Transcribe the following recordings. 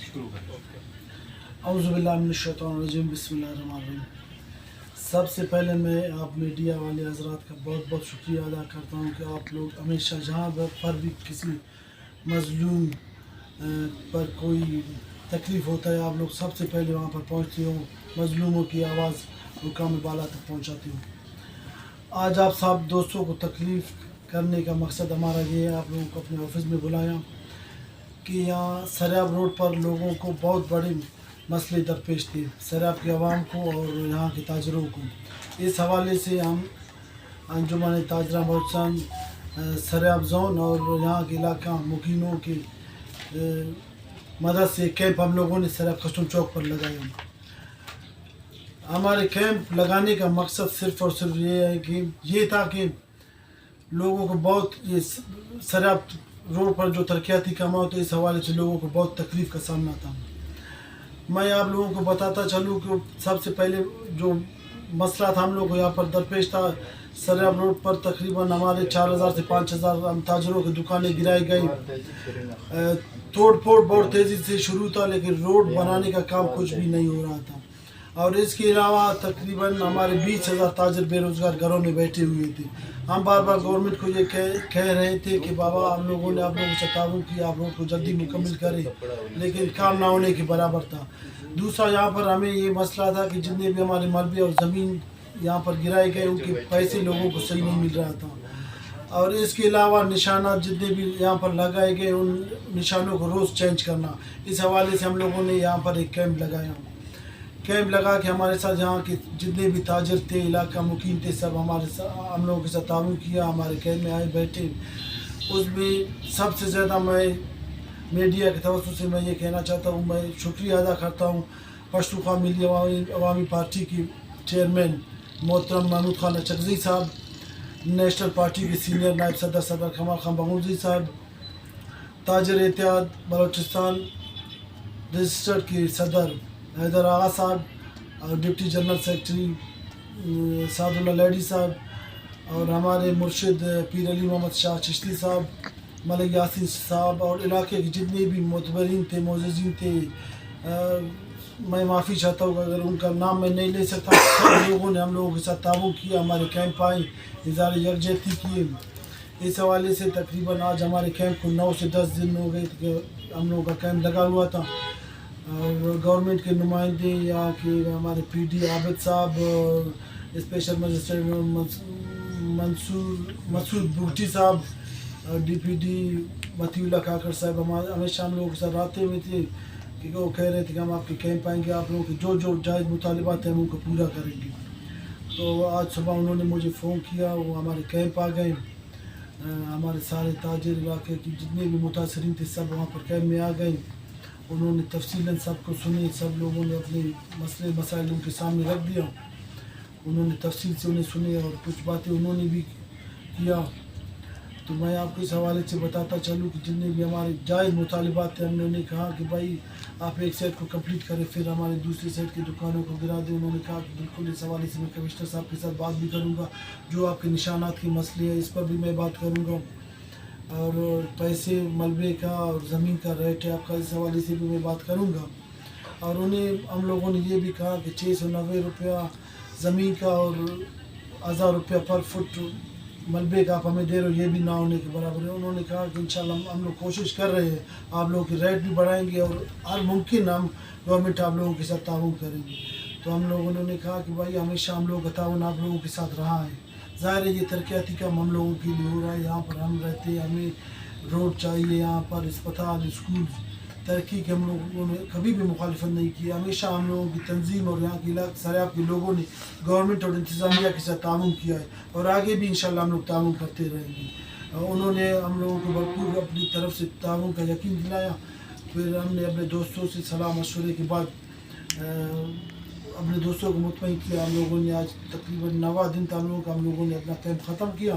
شروع کریں. اعوذ باللہ من الشیطان الرجیم، بسم اللہ الرحمن الرحیم. سب سے پہلے میں آپ میڈیا والے حضرات کا بہت بہت شکریہ ادا کرتا ہوں کہ آپ لوگ ہمیشہ جہاں پر بھی کسی مظلوم پر کوئی تکلیف ہوتا ہے، آپ لوگ سب سے پہلے وہاں پر پہنچتے ہو، مظلوموں کی آواز مقام بالا تک پہنچاتے ہو. آج آپ سب دوستوں کو تکلیف کرنے کا مقصد ہمارا یہ ہے، آپ لوگوں کو اپنے آفس میں بلایا کہ یہاں سریاب روڈ پر لوگوں کو بہت بڑے مسئلے درپیش تھے، سریاب کے عوام کو اور یہاں کے تاجروں کو. اس حوالے سے ہم انجمن تاجرہ بلوچستان سریاب زون اور یہاں کے علاقہ مکینوں کی مدد سے کیمپ ہم لوگوں نے سریاب کسٹم چوک پر لگایا. ہمارے کیمپ لگانے کا مقصد صرف اور صرف یہ ہے کہ یہ تھا کہ لوگوں کو بہت یہ سریاب روڈ پر جو ترقیاتی کام ہوتے اس حوالے سے لوگوں کو بہت تکلیف کا سامنا تھا. میں آپ لوگوں کو بتاتا چلوں کہ سب سے پہلے جو مسئلہ تھا ہم لوگ کو یہاں پر درپیش تھا، سریاب روڈ پر تقریباً ہمارے 4000 سے 5000 تاجروں کی دکانیں گرائی گئی. توڑ پھوڑ بہت تیزی سے شروع تھا، لیکن روڈ بنانے کا کام کچھ بھی نہیں ہو رہا تھا. اور اس کے علاوہ تقریباً ہمارے 20,000 تاجر بے روزگار گھروں میں بیٹھے ہوئے تھے. ہم بار بار گورنمنٹ کو یہ کہہ رہے تھے کہ بابا ہم لوگوں نے آپ لوگوں سے تعاون کیا، آپ لوگوں کو جلدی مکمل کریں، لیکن کام نہ ہونے کے برابر تھا. دوسرا یہاں پر ہمیں یہ مسئلہ تھا کہ جتنے بھی ہمارے ملبے اور زمین یہاں پر گرائے گئے ان کے پیسے لوگوں کو صحیح نہیں مل رہا تھا. اور اس کے علاوہ نشانات جتنے بھی یہاں پر لگائے گئے ان نشانوں کو روز چینج کرنا. اس حوالے سے ہم لوگوں نے یہاں پر ایک کیمپ لگایا. کیمپ لگا کے ہمارے ساتھ یہاں کے جتنے بھی تاجر تھے، علاقہ مقیم تھے، سب ہم لوگوں کے ساتھ تعاون کیا، ہمارے کیمپ میں آئے بیٹھے. اس میں سب سے زیادہ میں میڈیا کے توسط سے میں یہ کہنا چاہتا ہوں، میں شکریہ ادا کرتا ہوں پشتونخوا ملی عوامی پارٹی کی چیئرمین محترم محمود خان اچکزئی صاحب، نیشنل پارٹی کے سینئر نائب صدر سردار کمال خان بنگلزئی صاحب، تاجر اتحاد بلوچستان رجسٹرڈ کے صدر حیدر آغا صاحب اور ڈپٹی جنرل سیکرٹری سعد اللہ لیڈی صاحب، اور ہمارے مرشد پیر علی محمد شاہ چشتی صاحب، ملک یاسین صاحب، اور علاقے کے جتنے بھی معتبرین تھے، معززین تھے. میں معافی چاہتا ہوں اگر ان کا نام میں نہیں لے سکتا. سب لوگوں نے ہم لوگوں کے ساتھ تعاون کیا، ہمارے کیمپ آئے، اظہار یکجہتی کیے. اس حوالے سے تقریباً آج ہمارے کیمپ کو 9 سے 10 دن ہو گئے کہ ہم لوگوں کا کیمپ لگا ہوا تھا. اور گورنمنٹ کے نمائندے یا کہ ہمارے پی ڈی عابد صاحب، اسپیشل مجسٹریٹ مسعود بگٹی صاحب، ڈی پی ڈی متی اللہ کاکڑ صاحب ہمیشہ ہم لوگوں کے ساتھ آتے ہوئے تھے کہ وہ کہہ رہے تھے کہ ہم آپ کے کیمپ آئیں گے، آپ لوگوں کے جو جائز مطالبات ہیں ہم ان کو پورا کریں گے. تو آج صبح انہوں نے مجھے فون کیا، وہ ہمارے کیمپ آ گئے. ہمارے سارے تاجر علاقے کی جتنے بھی متاثرین تھے سب وہاں پر کیمپ میں آ گئے. انہوں نے تفصیلاً سب کو سنی، سب لوگوں نے اپنے مسئلے مسائل ان کے سامنے رکھ دیا. انہوں نے تفصیل سے انہیں سنے اور کچھ باتیں انہوں نے بھی کیا. تو میں آپ کو اس حوالے سے بتاتا چلوں کہ جتنے بھی ہمارے جائز مطالبات تھے، ہم نے کہا کہ بھائی آپ ایک سیٹ کو کمپلیٹ کریں، پھر ہمارے دوسری سیٹ کی دکانوں کو گرا دیں. انہوں نے کہا کہ بالکل اس حوالے سے میں کمشنر صاحب کے ساتھ بات بھی کروں گا، جو آپ کے نشانات کے مسئلے ہیں اس پر بھی میں بات کروں گا، اور پیسے ملبے کا اور زمین کا ریٹ ہے آپ کا اس حوالے سے بھی میں بات کروں گا. اور انہیں ہم لوگوں نے یہ بھی کہا کہ 690 روپیہ زمین کا اور 1000 روپیہ پر فٹ ملبے کا آپ ہمیں دے رہے ہو، یہ بھی نہ ہونے کے برابر ہے. انہوں نے کہا کہ انشاءاللہ ہم لوگ کوشش کر رہے ہیں، آپ لوگوں کے ریٹ بھی بڑھائیں گے اور ہر ممکن ہم گورنمنٹ آپ لوگوں کے ساتھ تعاون کریں گے. تو ہم لوگوں نے کہا کہ بھائی ہمیشہ ہم لوگوں کا تعاون آپ لوگوں کے ساتھ رہا ہے. ظاہر ہے یہ ترقیاتی کام ہم لوگوں کے لیے ہو رہا ہے، یہاں پر ہم رہتے ہیں، ہمیں روڈ چاہیے، یہاں پر اسپتال، اسکول، ترقی کے ہم لوگوں نے کبھی بھی مخالفت نہیں کی. ہمیشہ ہم لوگوں کی تنظیم اور یہاں کے علاقے سریاب کے لوگوں نے گورنمنٹ اور انتظامیہ کے ساتھ تعاون کیا ہے اور آگے بھی انشاءاللہ ہم لوگ تعاون کرتے رہیں گے. انہوں نے ہم لوگوں کو بھرپور اپنی طرف سے تعاون کا یقین دلایا. پھر ہم نے اپنے دوستوں سے صلاح مشورے کے بعد اپنے دوستوں کو مطمئن کیا. ہم لوگوں نے آج تقریباً 9 دن تھا ہم لوگوں کا، ہم لوگوں نے اپنا کیمپ ختم کیا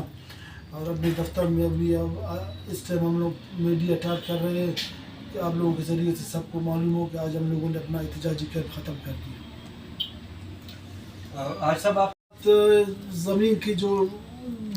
اور اپنے دفتر میں ابھی اس ٹائم ہم لوگ میڈیا اٹیک کر رہے ہیں کہ آپ لوگوں کے ذریعے سے سب کو معلوم ہو کہ آج ہم لوگوں نے اپنا احتجاجی کیمپ ختم کر دیا. آج صاحب آپ زمین کی جو